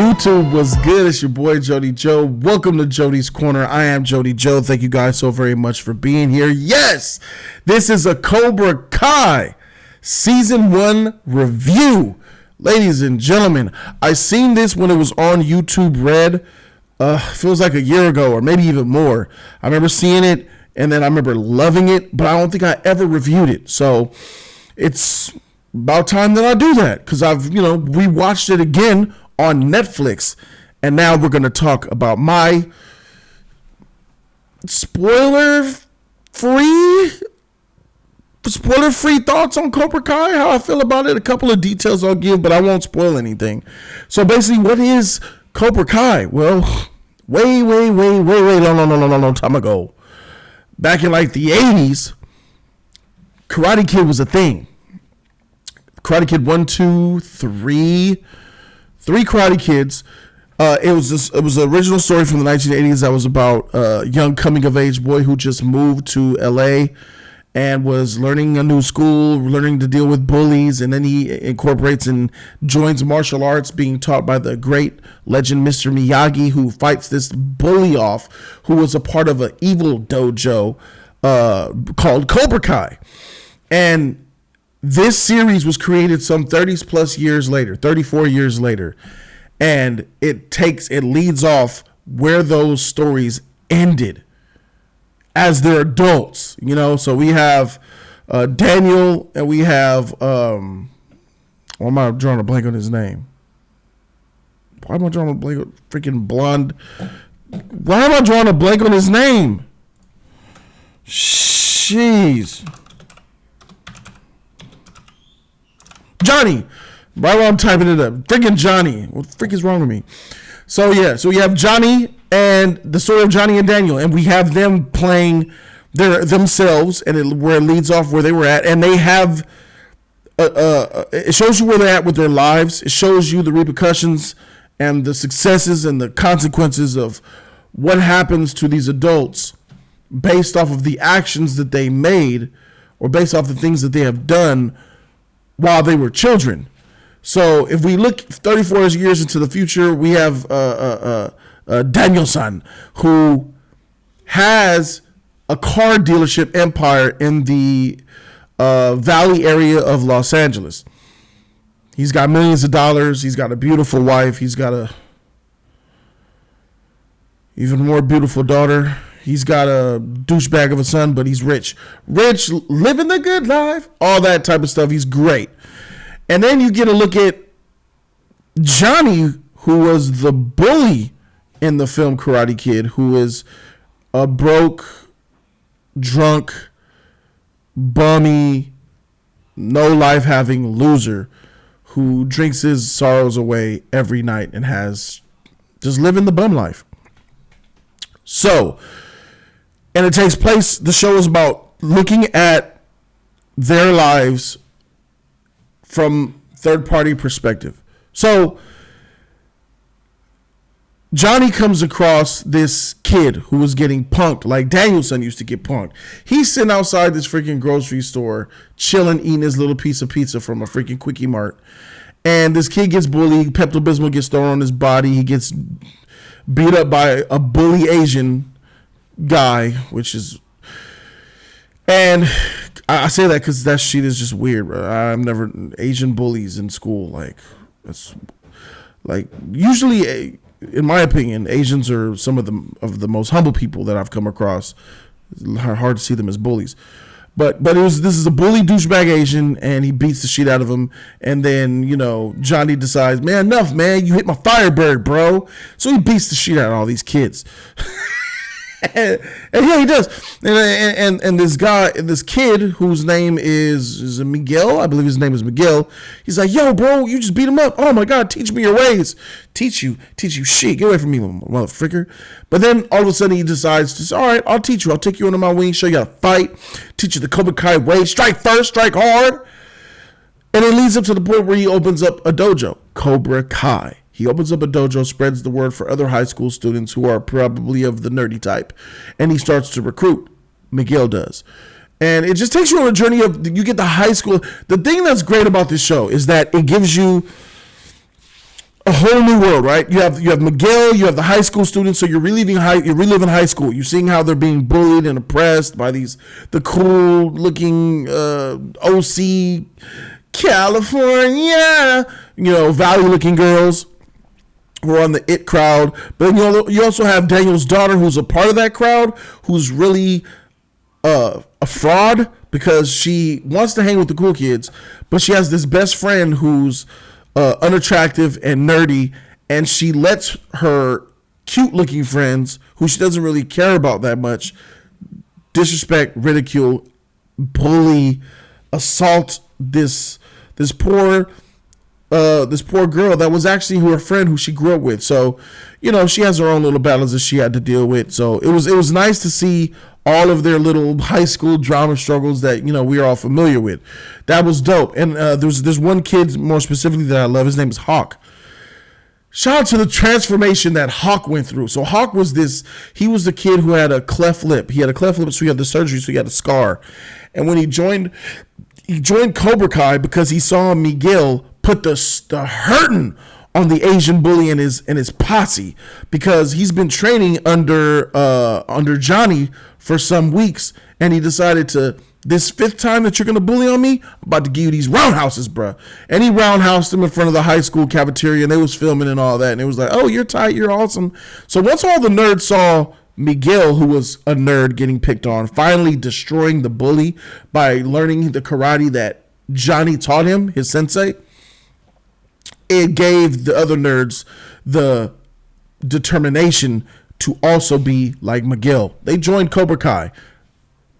YouTube was good. It's your boy Jody Joe. Welcome to Jody's Corner. I am Jody Joe. Thank you guys so very much for being here. Yes, this is a Cobra Kai Season 1 review. Ladies and gentlemen, I seen this when it was on YouTube Red. Feels like a year ago or maybe even more. I remember seeing it and then I remember loving it, but I don't think I ever reviewed it. So it's about time that I do that because I've, rewatched it again on Netflix, and now we're going to talk about my spoiler-free thoughts on Cobra Kai, how I feel about it, a couple of details I'll give, but I won't spoil anything. So basically, what is Cobra Kai? Well, way long time ago, back in like the 80s, Karate Kid was a thing. Karate Kid 1, 2, 3... Three Karate Kids. It was an original story from the 1980s that was about a young coming of age boy who just moved to LA and was learning a new school, learning to deal with bullies, and then he incorporates and joins martial arts, being taught by the great legend Mr. Miyagi, who fights this bully off, who was a part of an evil dojo called Cobra Kai. And this series was created some 34 years later, and it leads off where those stories ended as they're adults, So we have Daniel, and we have why am I drawing a blank on his name? Why am I drawing a blank on freaking blonde? Why am I drawing a blank on his name? Jeez. Johnny, right while I'm typing it up, freaking Johnny. What the frick is wrong with me? So we have Johnny and the story of Johnny and Daniel, and we have them playing themselves, and where it leads off where they were at, and they have it shows you where they're at with their lives. It shows you the repercussions and the successes and the consequences of what happens to these adults based off of the actions that they made or based off the things that they have done while they were children. So if we look 34 years into the future, we have Daniel-san, who has a car dealership empire in the Valley area of Los Angeles. He's got millions of dollars. He's got a beautiful wife. He's got a even more beautiful daughter. He's got a douchebag of a son, but he's rich. Rich, living the good life, all that type of stuff. He's great. And then you get a look at Johnny, who was the bully in the film Karate Kid, who is a broke, drunk, bummy, no life having loser who drinks his sorrows away every night and has just living the bum life. So, and it takes place, the show is about looking at their lives from third-party perspective. So, Johnny comes across this kid who was getting punked like Danielson used to get punked. He's sitting outside this freaking grocery store, chilling, eating his little piece of pizza from a freaking Quickie Mart. And this kid gets bullied. Pepto-Bismol gets thrown on his body. He gets beat up by a bully Asian guy, which is, and I say that because that shit is just weird, bro. I've never Asian bullies in school, like that's like usually, in my opinion, Asians are some of the most humble people that I've come across. It's hard to see them as bullies, but this is a bully douchebag Asian, and he beats the shit out of him, and then Johnny decides, man, enough, man, you hit my Firebird, bro. So he beats the shit out of all these kids. And yeah, he does. And this kid whose name is Miguel, I believe his name is Miguel. He's like, yo, bro, you just beat him up. Oh my God, teach me your ways. Teach you shit. Get away from me, motherfucker. But then all of a sudden he decides to, all right, I'll teach you. I'll take you under my wing, show you how to fight, teach you the Cobra Kai way. Strike first, strike hard. And it leads up to the point where he opens up a dojo, Cobra Kai. He opens up a dojo, spreads the word for other high school students who are probably of the nerdy type, and he starts to recruit. Miguel does. And it just takes you on a journey of, you get the high school. The thing that's great about this show is that it gives you a whole new world, right? You have Miguel, you have the high school students, so you're reliving high school. You're seeing how they're being bullied and oppressed by the cool looking OC California, valley looking girls who are on the it crowd. But then you also have Daniel's daughter, who's a part of that crowd, who's really a fraud because she wants to hang with the cool kids, but she has this best friend who's unattractive and nerdy, and she lets her cute looking friends, who she doesn't really care about that much, disrespect, ridicule, bully, assault this poor girl that was actually her friend who she grew up with. So, she has her own little battles that she had to deal with. So it was nice to see all of their little high school drama struggles that we are all familiar with. That was dope. And there's one kid more specifically that I love. His name is Hawk. Shout out to the transformation that Hawk went through. So Hawk he was the kid who had a cleft lip. He had a cleft lip, so he had the surgery, so he had a scar. And when he joined Cobra Kai because he saw Miguel put the hurting on the Asian bully and his posse, because he's been training under Johnny for some weeks, and he decided to, this fifth time that you're gonna bully on me, I'm about to give you these roundhouses, bruh. And he roundhoused him in front of the high school cafeteria, and they was filming and all that, and it was like, oh, you're tight, you're awesome. So once all the nerds saw Miguel, who was a nerd getting picked on, finally destroying the bully by learning the karate that Johnny taught him, his sensei, it gave the other nerds the determination to also be like Miguel. They joined Cobra Kai.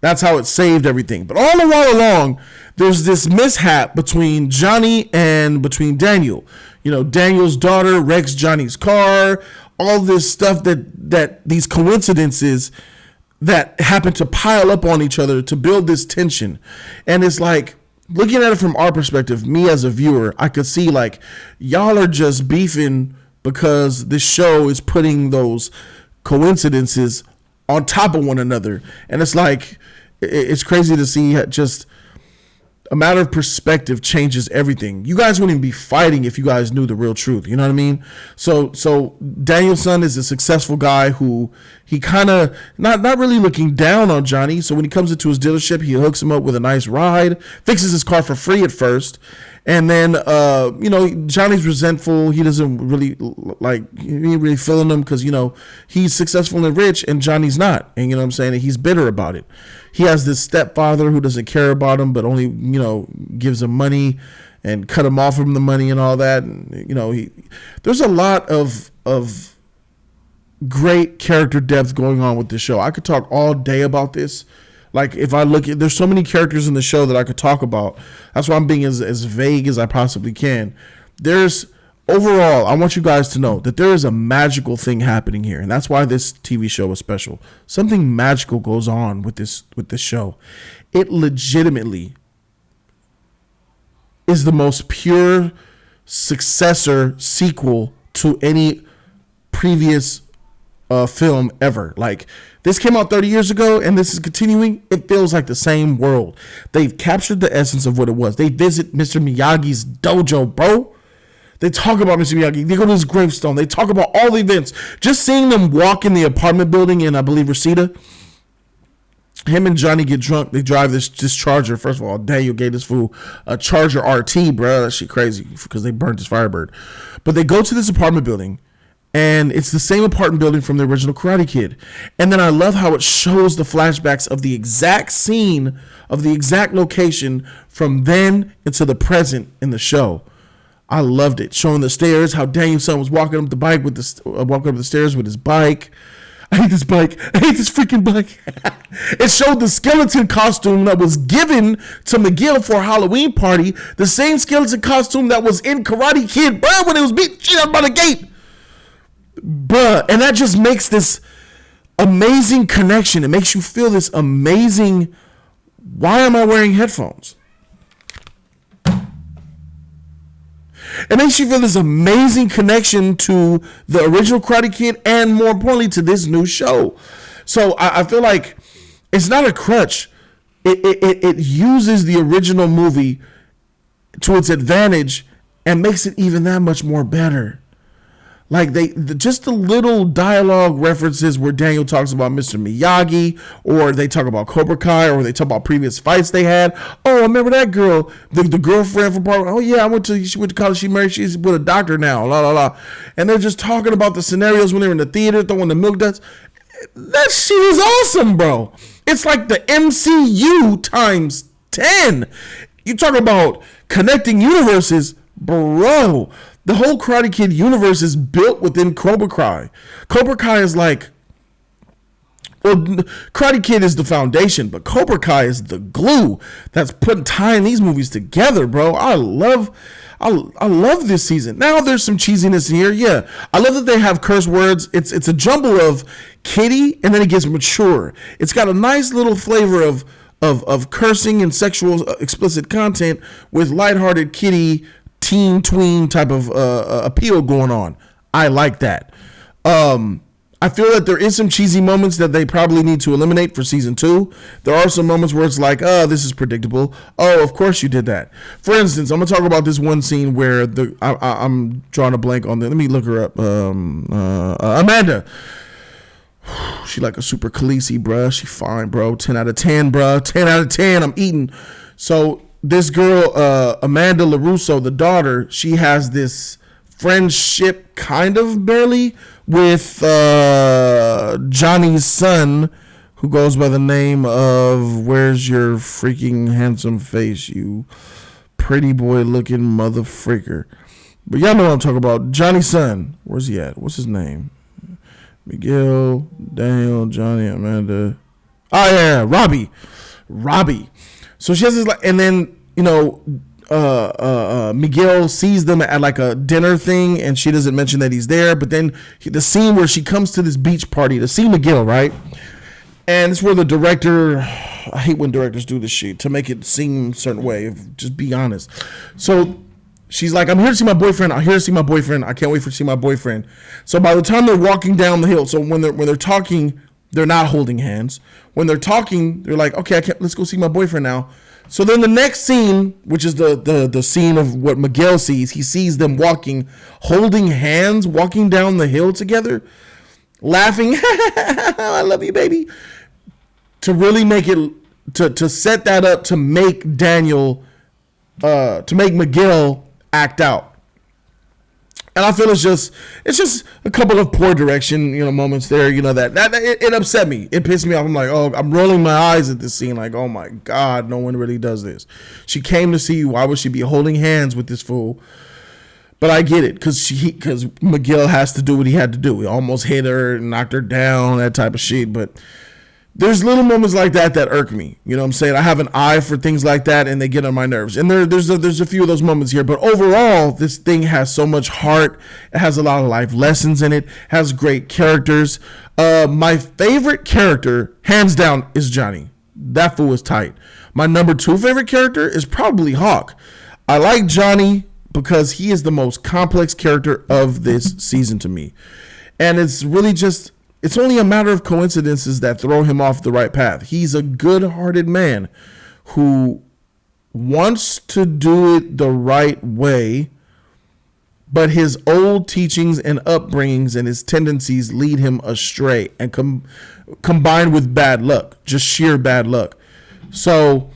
That's how it saved everything. But all the while along, there's this mishap between Johnny and between Daniel. Daniel's daughter wrecks Johnny's car. All this stuff that these coincidences that happen to pile up on each other to build this tension. And it's like, looking at it from our perspective, me as a viewer, I could see like y'all are just beefing because this show is putting those coincidences on top of one another. And it's like, it's crazy to see just a matter of perspective changes everything. You guys wouldn't even be fighting if you guys knew the real truth. You know what I mean? So Daniel's son is a successful guy who he kind of not really looking down on Johnny. So when he comes into his dealership, he hooks him up with a nice ride, fixes his car for free at first. And then, Johnny's resentful. He doesn't really he ain't really feeling him because, he's successful and rich and Johnny's not. And you know what I'm saying? And he's bitter about it. He has this stepfather who doesn't care about him, but only, gives him money and cut him off from the money and all that. And, there's a lot of great character depth going on with this show. I could talk all day about this. Like, if I look at, there's so many characters in the show that I could talk about. That's why I'm being as vague as I possibly can. Overall, I want you guys to know that there is a magical thing happening here, and that's why this TV show is special. Something magical goes on with this show. It legitimately is the most pure sequel to any previous film ever. Like, this came out 30 years ago and this is continuing. It feels like the same world. They've captured the essence of what it was. They visit Mr. Miyagi's dojo, bro. They talk about Mr. Miyagi. They go to his gravestone. They talk about all the events. Just seeing them walk in the apartment building in, I believe, Reseda. Him and Johnny get drunk. They drive this Charger. First of all, Daniel gave this fool a Charger RT, bro. That shit crazy because they burned his Firebird. But they go to this apartment building. And it's the same apartment building from the original Karate Kid. And then I love how it shows the flashbacks of the exact scene of the exact location from then into the present in the show. I loved it. Showing the stairs, how Daniel's son was walking up the stairs with his bike. I hate this bike. I hate this freaking bike. It showed the skeleton costume that was given to Miguel for a Halloween party. The same skeleton costume that was in Karate Kid, bro, when it was beat shit out by the gate. Bruh, and that just makes this amazing connection. It makes you feel this amazing, why am I wearing headphones? It makes you feel this amazing connection to the original Karate Kid and more importantly to this new show. So I feel like it's not a crutch. It uses the original movie to its advantage and makes it even that much more better. Like just the little dialogue references where Daniel talks about Mr. Miyagi, or they talk about Cobra Kai, or they talk about previous fights they had. Oh, I remember that girl, the girlfriend from part. Oh yeah, she went to college. She married. She's with a doctor now. La la la. And they're just talking about the scenarios when they're in the theater throwing the milk duds. That shit is awesome, bro. It's like the MCU times 10. You talk about connecting universes, bro. The whole Karate Kid universe is built within Cobra Kai. Cobra Kai is like, well, Karate Kid is the foundation, but Cobra Kai is the glue that's tying these movies together, bro. I love this season. Now there's some cheesiness here. Yeah, I love that they have curse words. It's a jumble of kiddie, and then it gets mature. It's got a nice little flavor of cursing and sexual explicit content with lighthearted kiddie teen tween type of appeal going on. I like that. I feel that there is some cheesy moments that they probably need to eliminate for season 2. There are some moments where it's like, oh, this is predictable. Oh, of course you did that. For instance, I'm gonna talk about this one scene where I'm drawing a blank on the. Let me look her up. Amanda. She like a super Khaleesi, bruh. She fine, bro. 10 out of 10, bruh. 10 out of 10. I'm eating. So this girl, Amanda LaRusso, the daughter, she has this friendship kind of barely with Johnny's son, who goes by the name of, where's your freaking handsome face, you pretty boy looking mother freaker. But y'all know what I'm talking about. Johnny's son. Where's he at? What's his name? Miguel, Daniel, Johnny, Amanda. Oh yeah, Robbie. So she has this, like, and then, you know, Miguel sees them at like a dinner thing, and she doesn't mention that he's there. But then the scene where she comes to this beach party to see Miguel, right? And it's where the director, I hate when directors do this shit to make it seem a certain way. Just be honest. So she's like, I'm here to see my boyfriend. I'm here to see my boyfriend. I can't wait to see my boyfriend. So by the time they're walking down the hill, so when they're talking, they're not holding hands. When they're talking, they're like, okay, let's go see my boyfriend now. So then the next scene, which is the scene of what Miguel sees, he sees them walking, holding hands, walking down the hill together, laughing, I love you, baby. To really make it, to set that up to make Miguel act out. And I feel it's just a couple of poor direction, moments there, that it upset me. It pissed me off. I'm like, oh, I'm rolling my eyes at this scene. Like, oh my God, no one really does this. She came to see you. Why would she be holding hands with this fool? But I get it, because Miguel has to do what he had to do. He almost hit her, knocked her down, that type of shit. But there's little moments like that irk me. You know what I'm saying? I have an eye for things like that, and they get on my nerves. And there's a few of those moments here. But overall, this thing has so much heart. It has a lot of life lessons in it. Has great characters. My favorite character, hands down, is Johnny. That fool is tight. My number 2 favorite character is probably Hawk. I like Johnny because he is the most complex character of this season to me. And it's really just... it's only a matter of coincidences that throw him off the right path. He's a good-hearted man who wants to do it the right way, but his old teachings and upbringings and his tendencies lead him astray, and combined with bad luck, just sheer bad luck. So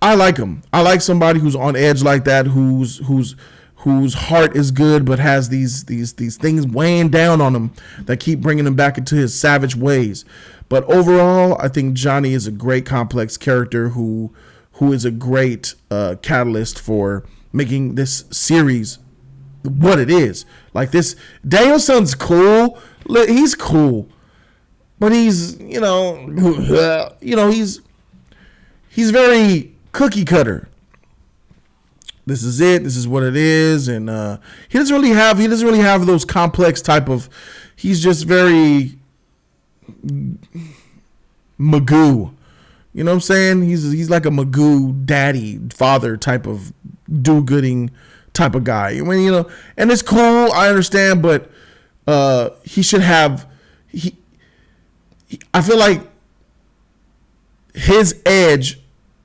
I like him. I like somebody who's on edge like that, whose heart is good, but has these things weighing down on him that keep bringing him back into his savage ways. But overall, I think Johnny is a great complex character who is a great catalyst for making this series what it is. Like this, Danielson's cool. He's cool, but he's he's very cookie cutter. This is it. This is what it is, and he doesn't really have those complex type of. He's just very Magoo. You know what I'm saying? He's like a Magoo daddy father type of do-gooding type of guy. When and it's cool. I understand, but he should have. I feel like his edge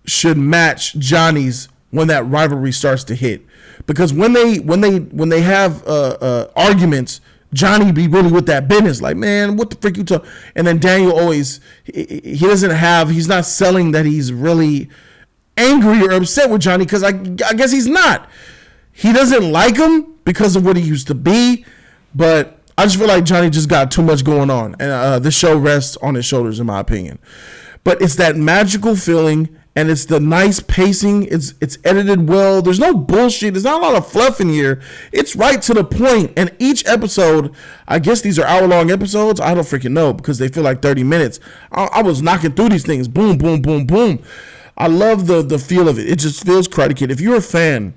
should match Johnny's when that rivalry starts to hit, because when they have arguments, Johnny be really with that business. Like, man, what the frick you talk? And then Daniel always, he's not selling that he's really angry or upset with Johnny, because I guess he's not. He doesn't like him because of what he used to be, but I just feel like Johnny just got too much going on, and this show rests on his shoulders, in my opinion. But it's that magical feeling, and it's the nice pacing. It's edited well. There's no bullshit. There's not a lot of fluff in here. It's right to the point. And each episode, I guess these are hour-long episodes. I don't freaking know, because they feel like 30 minutes. I was knocking through these things. Boom, boom, boom, boom. I love the feel of it. It just feels Karate Kid. If you're a fan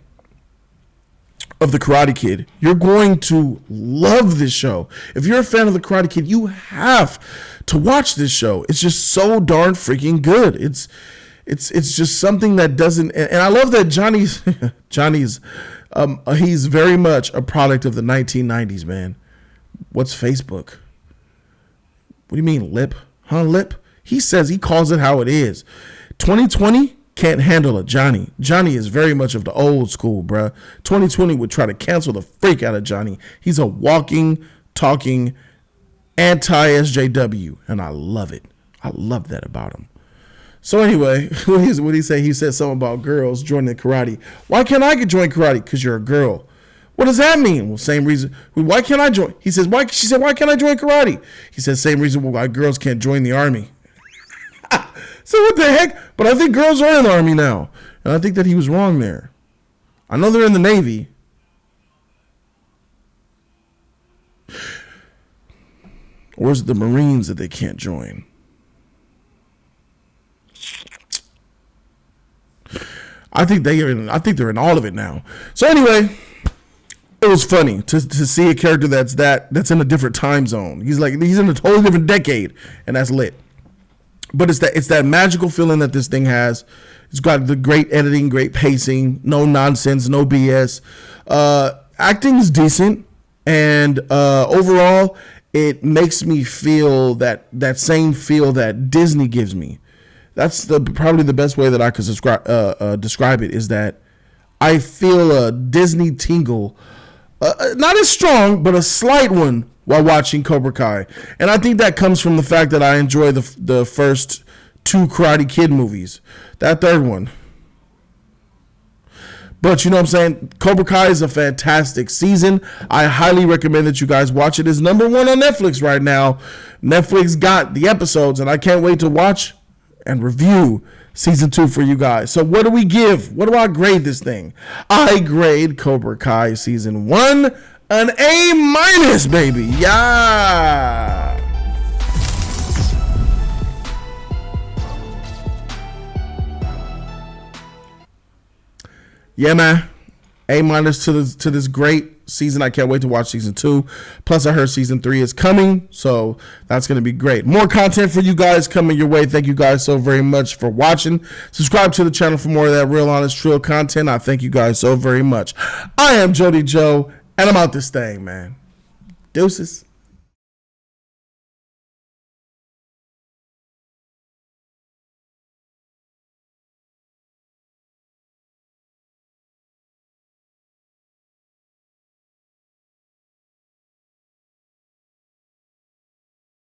of the Karate Kid, you're going to love this show. If you're a fan of the Karate Kid, you have to watch this show. It's just so darn freaking good. It's just something that doesn't, and I love that Johnny's he's very much a product of the 1990s, man. What's Facebook? What do you mean lip? Lip? He calls it how it is. 2020 can't handle it, Johnny. Johnny is very much of the old school, bruh. 2020 would try to cancel the freak out of Johnny. He's a walking, talking anti-SJW, and I love it. I love that about him. So anyway, what did he say? He said something about girls joining karate. Why can't I join karate? Because you're a girl. What does that mean? Well, same reason. Why can't I join? He says, why? She said, why can't I join karate? He said, same reason why girls can't join the army. So what the heck? But I think girls are in the army now. And I think that he was wrong there. I know they're in the Navy. Or is it the Marines that they can't join? I think they're in all of it now. So anyway, it was funny to see a character that's in a different time zone. He's in a totally different decade, and that's lit. But it's that magical feeling that this thing has. It's got the great editing, great pacing, no nonsense, no BS. Acting's decent, and overall, it makes me feel that same feel that Disney gives me. That's probably the best way that I could describe it, is that I feel a Disney tingle, not as strong, but a slight one while watching Cobra Kai. And I think that comes from the fact that I enjoy the first two Karate Kid movies. That third one. But you know what I'm saying? Cobra Kai is a fantastic season. I highly recommend that you guys watch it. It's #1 on Netflix right now. Netflix got the episodes, and I can't wait to watch and review season 2 for you guys. So what do we give? What do I grade this thing? I grade Cobra Kai season 1 an A-, baby. Yeah. Yeah, man. A- to this great season. I can't wait to watch season 2. Plus, I heard season 3 is coming, so that's going to be great. More content for you guys coming your way. Thank you guys so very much for watching. Subscribe to the channel for more of that real, honest, true content. I thank you guys so very much. I am Jody Joe, and I'm out this thing, man. Deuces.